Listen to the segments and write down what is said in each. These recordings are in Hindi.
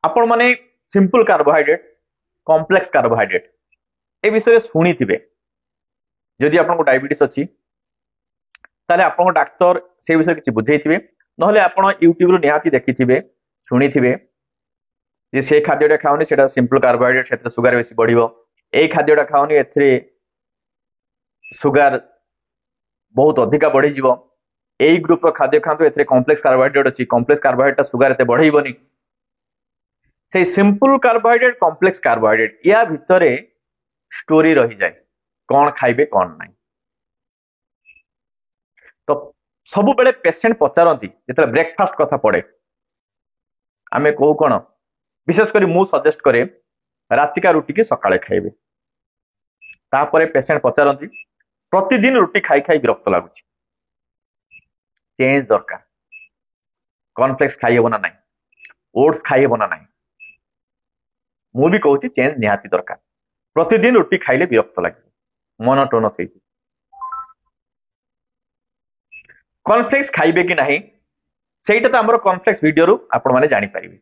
आपण माने सिंपल कार्बोहाइड्रेट कॉम्प्लेक्स कार्बोहाइड्रेट ए विषय शुणी थे जदि आपको डायबिटीज अच्छी ताले आपन डाक्तर से विषय किसी बुझे नहले आपण यूट्यूब निहाती देखी शुणी थे जे से खाद्यटा खाओनी से सिंपल कार्बोहाइड्रेट से सुगर बेसी बढ़िबो ए खाद्यटा खाओनी एथरे सुगर बहुत अधिका बढ़ी जीवो ए ग्रुप रो खाद्य खांतु एथरे कॉम्प्लेक्स कार्बोहाइड्रेट अछि कॉम्प्लेक्स कार्बोहाइड्रेट सुगर एते बढ़ाइबोनी से सिंपल कार्बोहाइड्रेट कॉम्प्लेक्स कार्बोहाइड्रेट या भितरे स्टोरी रही जाए कौन खाइबे कौन नहीं तो सब बेले पेशेंट पचारती जिते ब्रेकफास्ट कथा पड़े आमे कहू कौन विशेष करी मु सजेस्ट करे रातिका रुटी की सकाळे खाइबे तापरे पेशेंट पचारती प्रतिदिन रुटी खाई खाई विरक्त लगुच चेंज दरकार कॉर्नफ्लेक्स खाइब ना ना ओट्स खाइब ना ना मु भी कहूँ चेंज निहाती दरकार प्रतिदिन रुटी खाइले विरक्त लगे मोनोटोनस हो कॉर्नफ्लेक्स खाइबे कि नहीं सेटा तो आमर कॉर्नफ्लेक्स वीडियो रु आपण माने जानि परिबे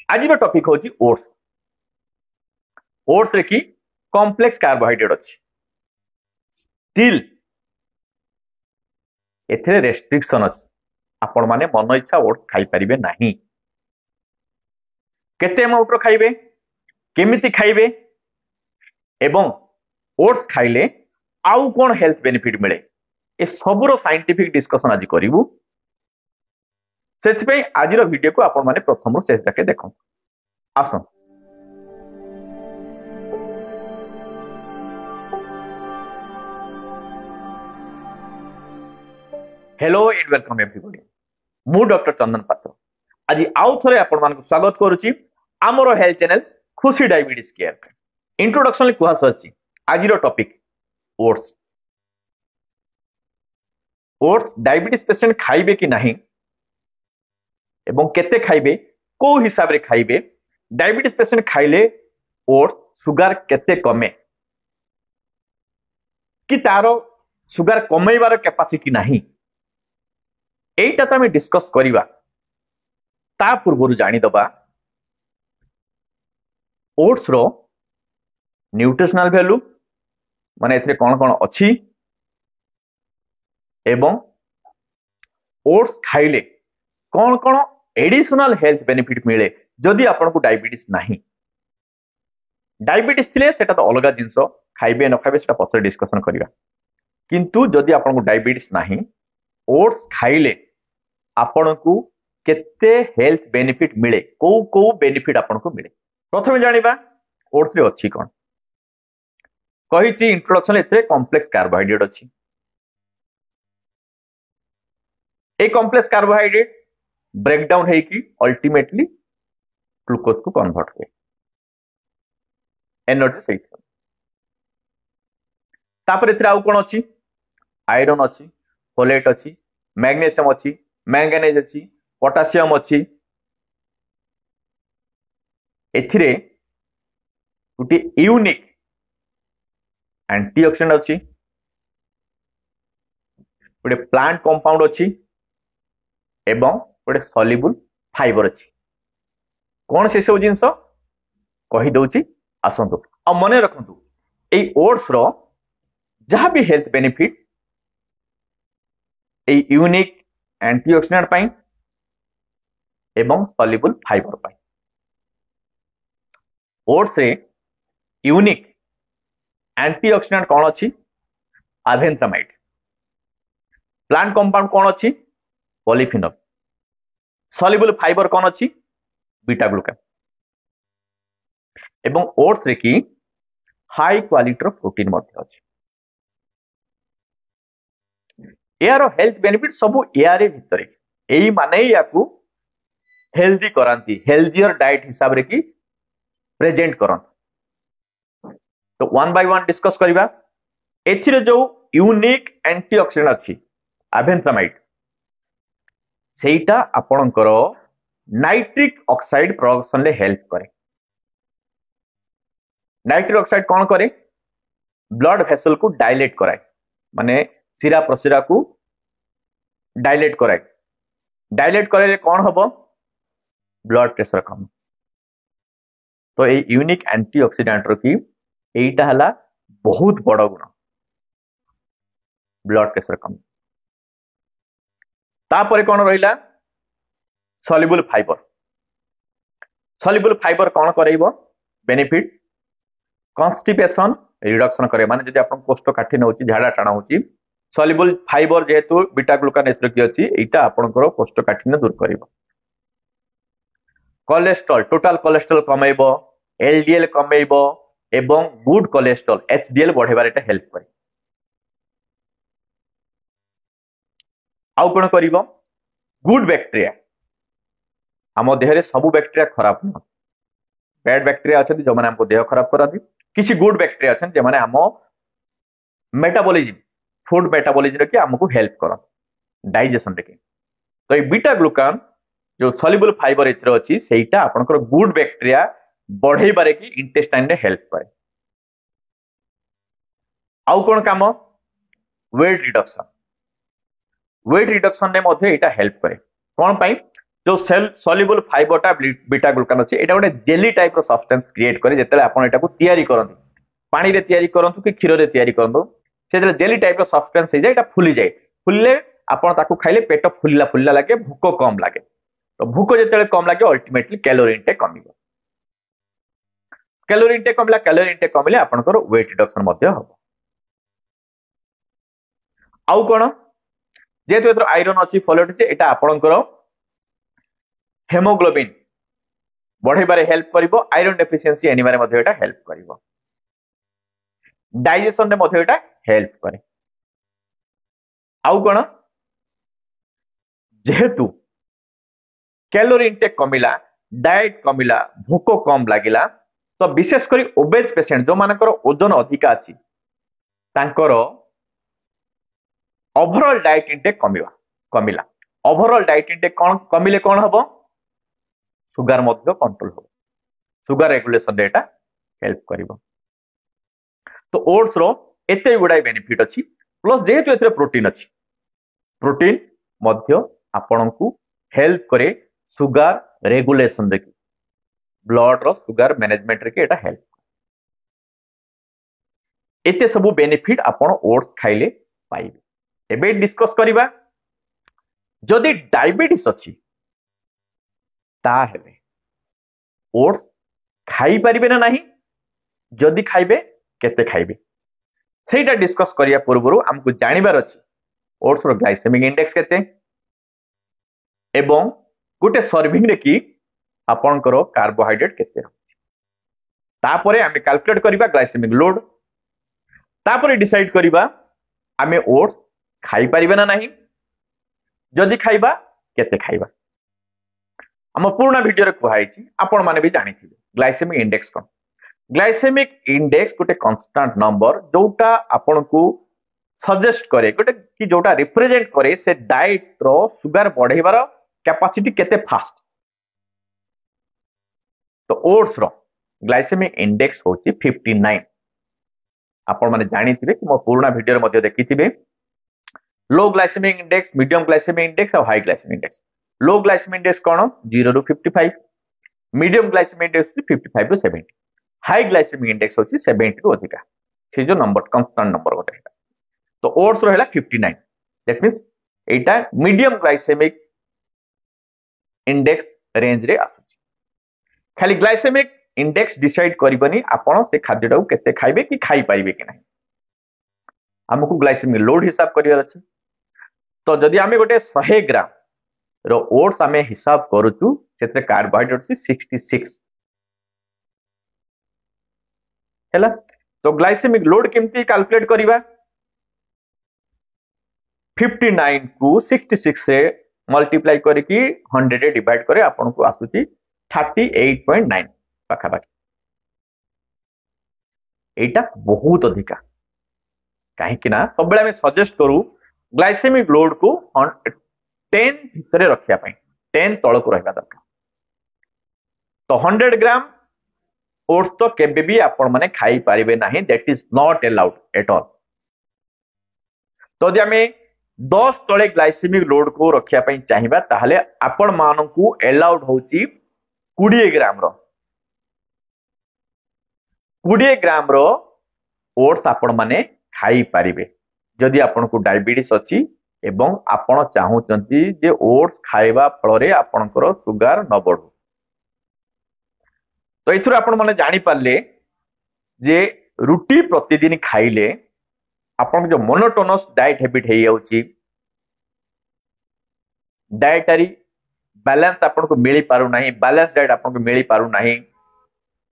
आज टॉपिक होची ओट्स ओट्स रे की कॉम्प्लेक्स कार्बोहाइड्रेट अछि स्टिल एथे रेस्ट्रिक्शन अछि आपण माने मन इच्छा ओट्स खाई परिबे नहीं केते अमाउंट रो खाइबे केमिति खाइबे एवं ओट्स खाइले आउ कोन हेल्थ बेनिफिट मिले ए सबरो साइंटिफिक डिस्कशन आज करिवु सेथिपई आज रो वीडियो को आपण माने प्रथम रो शेष जाके देखो आसो हेलो एंड वेलकम एवरीबॉडी मु डॉक्टर चंदन पात्र आज आउ थरे आपण मानक स्वागत करूची आमरो हेल्थ चैनल खुशी डायबिटीज केयर इंट्रोडक्शन कुहा सची आज रो topic oats oats diabetes patient खाइबे कि नहीं एवं केते खाइबे को हिसाब रे खाइबे डायबिटीज पेशेंट खाइले ओट्स सुगर केते कमे कि तारो सुगर कमेइबार कैपेसिटी नहीं एटा तो हमें डिस्कस करिबा ता पूर्व जानी दबा ओट्स रो न्यूट्रिशनल वैल्यू माने एथरे कौन कौन अच्छी एवं ओट्स खाइले कौन कौन एडिशनल हेल्थ बेनिफिट मिले जदि आपको डायबिटीज नहीं डायबिटीज थिले सेटा तो अलग जिनस खाइबे न खाइबे सेटा पछरे डिस्कशन करिवा किंतु जदि आपको डायबिटीज नहीं ओट्स खाइले आपको केते हेल्थ बेनिफिट मिले को बेनिफिट आपको मिले प्रथम जानिबा ओट्स रे अच्छी कौन कही इंट्रोडक्शन एथरे कॉम्प्लेक्स कार्बोहाइड्रेट अच्छी ए कॉम्प्लेक्स कार्बोहाइड्रेट ब्रेकडाउन है कि अल्टीमेटली ग्लूकोज को कन्वर्ट हुए एनर्जी सही तापर एथरे आउ कोन अछि आयरन अछि फोलेट अछि मैग्नीशियम अछि मैंगनीज अछि पोटेशियम अछि एथिरे गुटी यूनिक एंटीऑक्सीडेंट अछि गोटे प्लांट कंपाउंड अछि एवं गोटे सॉल्युबल फाइबर अछि कौन से सब जिंस कहि दउची आसंतु आ मने रखंतु ए ओट्स रो जहां भी हेल्थ बेनिफिट ए यूनिक एंटीऑक्सीडेंट पाई एवं सॉल्युबल फाइबर पाई ओट्स रे यूनिक एंटीऑक्सीडेंट कौन अछि आवेंथामाइड प्लांट कंपाउंड कौन अछि पॉलीफिनोल सॉल्युबल फाइबर कौन अछि बीटा ग्लूकान एवं ओट्स रे की हाई क्वालिटी रो प्रोटीन मध्य अछि यार हेल्थ बेनिफिट सब यारे भितरे एई माने याकू हेल्दी करांती हेल्दियर डाइट हिसाब रे की प्रेजेंट करन तो वन बाय वन डिस्कस करिबा एथिरे जो यूनिक एंटीऑक्सीडेंट अछि आवेंथामाइड सेटा आपणकर नाइट्रिक ऑक्साइड प्रोडक्शन ले हेल्प करे नाइट्रिक ऑक्साइड कौन करे ब्लड वेसल को डायलेट कराए माने सिरा प्रसिरा को डायलेट कराए डायलेट करे कौन हम ब्लड प्रेशर कम तो ये यूनिक एंटीऑक्सीडेंट रो की एटा हला बहुत बड़ गुण ब्लड प्रेशर कम। तापर कौन रहा सल्युबल फाइबर। सल्युबल फाइबर कौन करेइबो बेनिफिट कॉन्स्टिपेशन रिडक्शन करे माने जदि आपन कोष्ठकाठिन्य होची झाड़ा टाणा होची सल्युबल फाइबर जेहेतु बीटा ग्लूकान एथरे की अछि एटा आपनकर कोष्ठकाठिन्य दूर करिवो। कोलेस्ट्रॉल टोटल कोलेस्ट्रॉल कमेइबो एलडीएल कमेइबो एवं गुड कोलेस्ट्रॉल एचडीएल बढ़ेबार एटा हेल्प करे। आउ कोन करिवो गुड बैक्टीरिया आम देह रे सब बैक्टीरिया खराब न बैड बैक्टीरिया अछथि जो माने हमको देह खराब करथि किछि गुड बैक्टीरिया अछन जे माने हम मेटाबॉलिज्म फूड मेटाबॉलिज्म के हमको हेल्प करत डाइजेशन रे। तो ये बीटा ग्लूकान जो सल्युबल फाइबर एथरे अछि सेटा आपनकर गुड बैक्टीरिया बढ़े बारे की इंटेस्टाइन रे हेल्प करे। आउ कोन काम वेट रिडक्शन रे मध्ये एटा हेल्प करे कोन पई जो सल्युबल फाइबरटा बीटा ग्लूकान अछि एटा गोटे जेली टाइप रो सब्सटेंस क्रिएट करे जेतेले आपण एटा को तयारी करंती पानी रे तयारी करंतु कि क्षीर रे तयारी करंतु सेते जेली टाइप रो सब्सटेंस हे जाय एटा फुली जाय फुलले आपण ताकू खाइले पेट फुल्ला फुल्ला लागे भूख कम लागे। तो भूख जेतेले कम लागे अल्टीमेटली कैलोरी इनटेक कमिबो कैलोरी इनटेक कमिले आपनकर वेट रिडक्शन मध्ये हबो। आउ कोन जेहेतु एतर आयरन अछि फोलेट अछि एटा आपनकर हेमोग्लोबिन बढ़ेबारे हेल्प करिवो आयरन डेफिशिएंसी एनिबारे मध्ये एटा हेल्प करिवो डाइजेशन रे मध्ये एटा हेल्प करे। आउ कोन जेहेतु कैलोरी इनटेक कमिला डाइट कमिला भूख कम लागिला तो विशेष करी ओबेज पेशेंट जो मानकर ओजन अधिक अछि तांकर ओवरऑल डाइट इनटेक कमिला ओवरऑल डाइट इनटेक कोन कमिले कोन हबो सुगर मध्ये कंट्रोल हो सुगर रेगुलेशन डेटा हेल्प करिवो। तो ओट्स रो एते गुडाई बेनिफिट अछि प्लस जेहेतु एते प्रोटीन अछि प्रोटीन मध्ये आपनकु हेल्प करे सुगर रेगुलेशन रे ब्लड रो सुगर मैनेजमेंट रे एटा हेल्प एते सब बेनिफिट आपण ओट्स खाइले पाइबे। एबे डिस्कस करिबा जदि डायबिटीज अछि ताहेले ओट्स खाई परिबे ना नहीं जदि खाइबे केते खाइबे सेटा डिस्कस करिया पूर्वरु हमकु जानिबार अछि ओट्स रो ग्लाइसेमिक इंडेक्स केते एवं गोटे सर्विंग रे की आपनकर कार्बोहाइड्रेट केते रहछि तापरे आमे कैलकुलेट करिबा ग्लाइसेमिक लोड तापरे डिसाइड करिबा आमे ओट्स खाई परिबे ना नहीं जदि खाइबा केते खाइबा। हम पुराना वीडियो रे कहैछि आपण माने भी जानिथिबे ग्लाइसेमिक इंडेक्स कोन ग्लाइसेमिक इंडेक्स गोटे कांस्टेंट नंबर जोटा आपण को सजेस्ट करे गोटे कि जोटा रिप्रेजेंट करे से डाइट रो सुगर बढ़ेबार कैपेसिटी केते फास्ट। तो ओट्स रो ग्लाइसेमिक इंडेक्स होची 59 आपण माने जानिथिबे कि मो पुराना वीडियो रे मध्ये देखिथिबे low glycemic index medium glycemic index और high glycemic index. Low glycemic index कौन 0 ରୁ 55 मीडियम ग्लाइसेमिक इंडेक्स 55 ରୁ 70 हाई ग्लाइसेमिक इंडेक्स होची 70 ରୁ अधिका से जो नंबर कांस्टेंट नंबर गोटे। तो ओट्स रो हैला 59 that means Etah medium glycemic index range रे आसुची। खाली ग्लाइसेमिक इंडेक्स डिसाइड करबनी आपण से खाद्यटा को केते खाइबे कि खाई पाइबे कि नहीं हमकु ग्लाइसेमिक लोड हिसाब करियर अछि। तो जदि आमे गोटे 100 ग्राम रो ओट्स आमे हिसाब करूचु सेते कार्बोहाइड्रेट छी 66 हैला। तो ग्लाइसेमिक लोड केमती कैलकुलेट करिबा 59 को 66 से मल्टीप्लाई करके 100 रे डिवाइड करे आपन को आसुची 38.9 पाखा पाखी एटा बहुत अधिका काहे कि ना सब बेला में सजेस्ट करू ग्लाइसेमिक लोड को 10 भितरे रखिया पई 10 तळ को रहबा दरकार। तो 100 ग्राम ओट्स तो केबे भी आपण माने खाई पारिबे नाही that is not allowed at all. तो जे हमें 10 तळे ग्लाइसेमिक लोड को रखिया पई चाहिबा ताहले आपण मानकू अलाउड होची 20 ग्राम रो 20 ग्राम रो ओट्स आपण माने खाई पारिबे जदि आपण को डायबिटीज अछि एवं आपण चाहूचंती जे ओट्स खाइबा फଳରେ आपणकर सुगार न बढ़ू। तो एथुर आपण माने जानि पारले जे रुटी प्रतिदिन खाइले आपण जो मोनोटोनस डाइट हैबिट हे जाउची डायटरी बैलेंस आपन को मिली पारु नाही बैलेंस डाइट आपन को मिली पारु नाही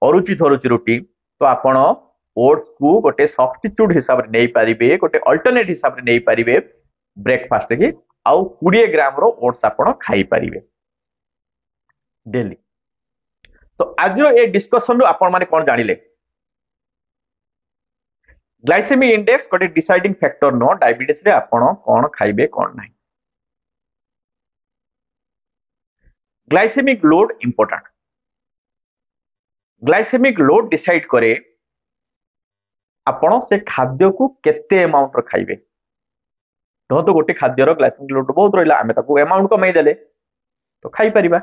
अरुचि थरुचि रुटी तो आपण ओट्स को गोटे सब्स्टिट्यूट हिसाब रे नै पारिबे गोटे अल्टरनेट हिसाब रे नै पारिबे ब्रेकफास्ट की आउ 20 ग्राम रो ओट्स आपण खाई पारिबे डेली। तो आज ए डिस्कशन रो आपण माने कोन जानिले ग्लाइसेमिक इंडेक्स गोटे डिसाइडिंग फैक्टर नो डायबिटीज रे आपण कोन खाइबे कोन नाही। Glycemic load important glycemic load decide करे आपण से खाद्य को केते अमाउंट रो खाइबे तो गोटे खाद्य रो ग्लाइसेमिक लोड बहुत रहिला आमे ताको अमाउंट कमाई देले तो खाई परिबा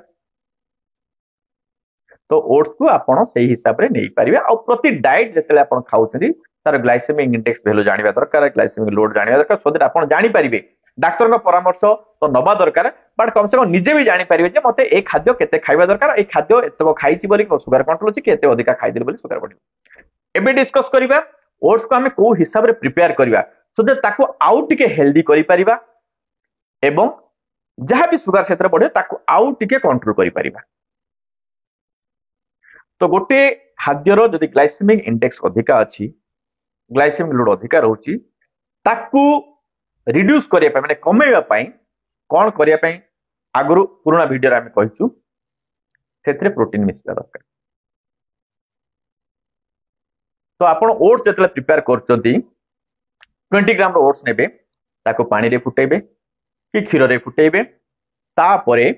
तो ओट्स को आपण सही हिसाब रे नै परिबा और प्रति डाइट जेतले आपण खाउछथि तार ग्लाइसेमिक इंडेक्स वैल्यू जानिबा दरकार ग्लाइसेमिक लोड जानिबा दरकार सो दैट आपण जानि परिबे डाक्टर का परामर्श तो नबा दरकार बट कम से कम निजे भी जानि परिबे जे मते ए खाद्य केते खाइबा दरकार ए खाद्य एतको खाइछि बोली सुगर कंट्रोल अछि कि एते अधिका खाइ देले बोली सुगर बढ़िबो। एबे डिस्कस करिबा ओट्स को हमें को हिसाब रे प्रिपेयर करिबा सो दैट ताको आउ टिके हेल्दी करि परिबा एवं जहां भी सुगर क्षेत्र बढ़े ताको आउ टिके कंट्रोल करि परिबा। तो गोटे खाद्यर जदि ग्लाइसेमिक इंडेक्स अधिका अछि ग्लाइसेमिक लोड अधिका रहउछि ताकू रिड्यूस करिया पय माने कमेबा पय कोन करिया पय आगरु पुराना वीडियो रे हम कहिछु सेथरे प्रोटीन मिसबा दरकार। तो आपण ओट्स जतले प्रिपेयर करचंती 20 ग्राम रो ओट्स नेबे ताको पानी रे फुटेबे कि क्षीर रे फुटेबे तापरे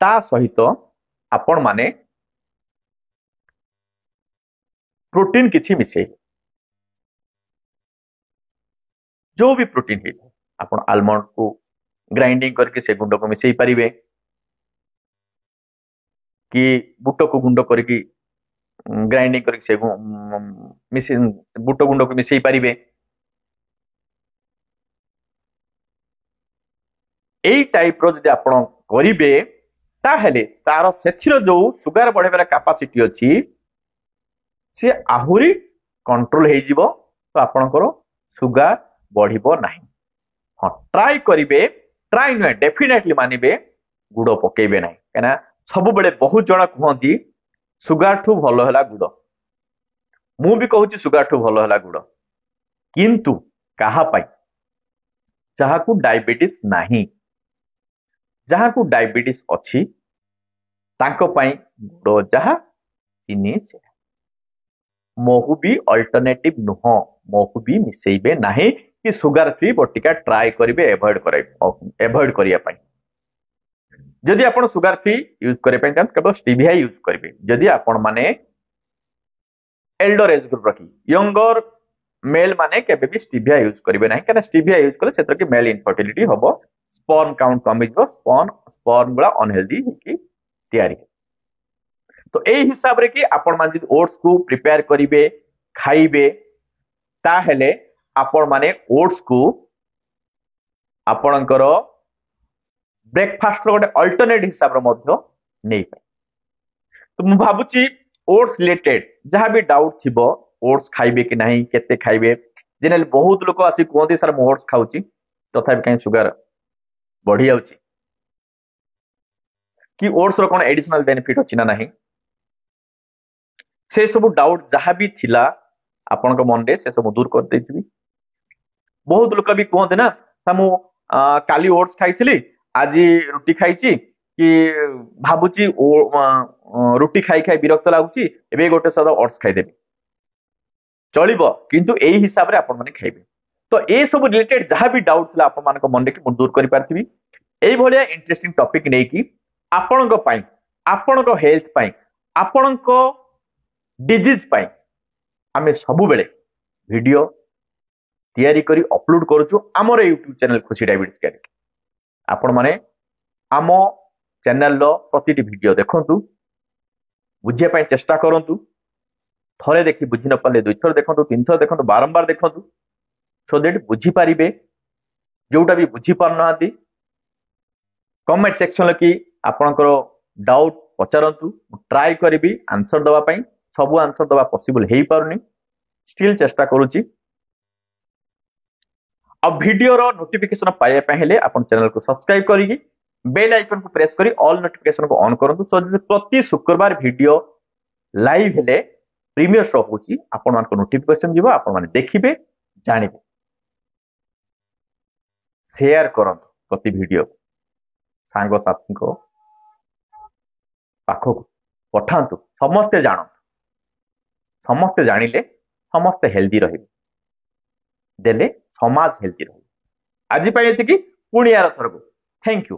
ता सहित आपण माने प्रोटीन किछि मिसे जो भी प्रोटीन है आपण आलमंड को ग्राइंडिंग करके से गुंड को मिसई पारिबे कि बुट को गुंड करके ग्राइंडिंग करके से बुट गुंड को मिसई पारिबे एई टाइप रो जदि आपण करिबे ताहेले तार सेथिरो जो सुगर बढ़ेबार कैपेसिटी अछि से आहुरी कंट्रोल हे जिवो तो आपणकर सुगर बढ़िबो नाही। हाँ ट्राई करिबे ट्राई नुहे डेफिनेटली मानिबे गुड़ पकेबे नाही कना सब बेले बहुत जण कहंती सुगर ठू भलो हला गुड़ मु भी कहूची सुगर ठू भलो हला गुड़ किंतु कहा पाई जहा को डायबिटीज नाही जहा को डायबिटीज अछि तांको पाई गुड़ जहा चिनी से महु भी अल्टरनेटिव नुह महु भी मिसेइबे नाही कि सुगर फ्री बटिका ट्राई करिवे एवॉइड करिया पाई जदि आपण सुगर फ्री यूज करे पाई चांस केवल स्टीविया यूज करिवे जदि आपण माने एल्डर एज ग्रुप रखी यंगर मेल माने केबे भी स्टीविया यूज करिवे नाही कारण स्टीविया यूज कले सेतर के मेल इनफर्टिलिटी हबो स्पर्म काउंट कम हिजो स्पर्म गुला अनहेल्दी कि तयारी। तो ए हिसाब रे कि आपण मान जदि ओट्स को प्रिपेयर करिवे खाइबे ताहेले आपण माने ओट्स को आपणकर ब्रेकफास्ट रो गोटे अल्टरनेट हिसाब रो मध्य नै पाए। तो मु भाबुची ओट्स रिलेटेड जहां भी डाउट थिबो ओट्स खाइबे कि नाही केते खाइबे जेनेल बहुत लोक आसी कोंती सर मु ओट्स खाउची तथापि काई सुगर बढ़ी जाउची कि ओट्स रो कोन एडिशनल बेनिफिट अछि ना नाही से सब डाउट जहां भी थिला आपण को मन रे से सब दूर कर देछि। बहुत लोक भी कहते ना सामु काली ओट्स खाइছিলি आज रुटी खाइछि कि भाबुची रुटी खाई खाई विरक्त लागुची एबे गोटे सदा ओट्स खाइ देबी चलिबो किंतु एही हिसाब रे आपण माने खाइबे। तो ए सब रिलेटेड जहां भी डाउट थिला आपण मान को मन रे कि दूर करि पारथिबी एई भलिया इंटरेस्टिंग टॉपिक नै कि आपण को पाई आपण को हेल्थ पाई आपण को डिजीज पाई आमे सबु बेले वीडियो तैयारी करी अपलोड करूछु हमर YouTube चैनल खुशी डायबिटीज केयर आपण माने आम चैनल लो प्रतिटी वीडियो देखंतु बुझिया पाई चेष्टा करंतु थरे देखि बुझी न पाले दुई थर देखंतु तीन थर देखंतु बारंबार देखंतु सो दैट बुझी पारिबे जोटा भी बुझी पार नांती कमेंट सेक्शन कि आपनकर डाउट पचारंतु ट्राई करिबी आंसर दवा पई सब आंसर दवा पॉसिबल हेई पारुनी स्टिल चेष्टा करूची अब वीडियो रो नोटिफिकेशन पाए पे हेले अपन चैनल को सब्सक्राइब करिगी बेल आइकन को प्रेस करी ऑल नोटिफिकेशन को ऑन करंतु सो प्रति शुक्रवार वीडियो लाइव हेले प्रीमियर शो होची आपण मान को नोटिफिकेशन जीवो आपण माने देखिबे जानिबे शेयर करंतु प्रति वीडियो सांग साथी को पाखो पठांतु समस्ते जानंतु समस्ते जानिले समस्ते हेल्दी रहिबे देले समाज हेल्दी रहिबे आज पाई एतिकी पुणी यार थरको थैंक यू।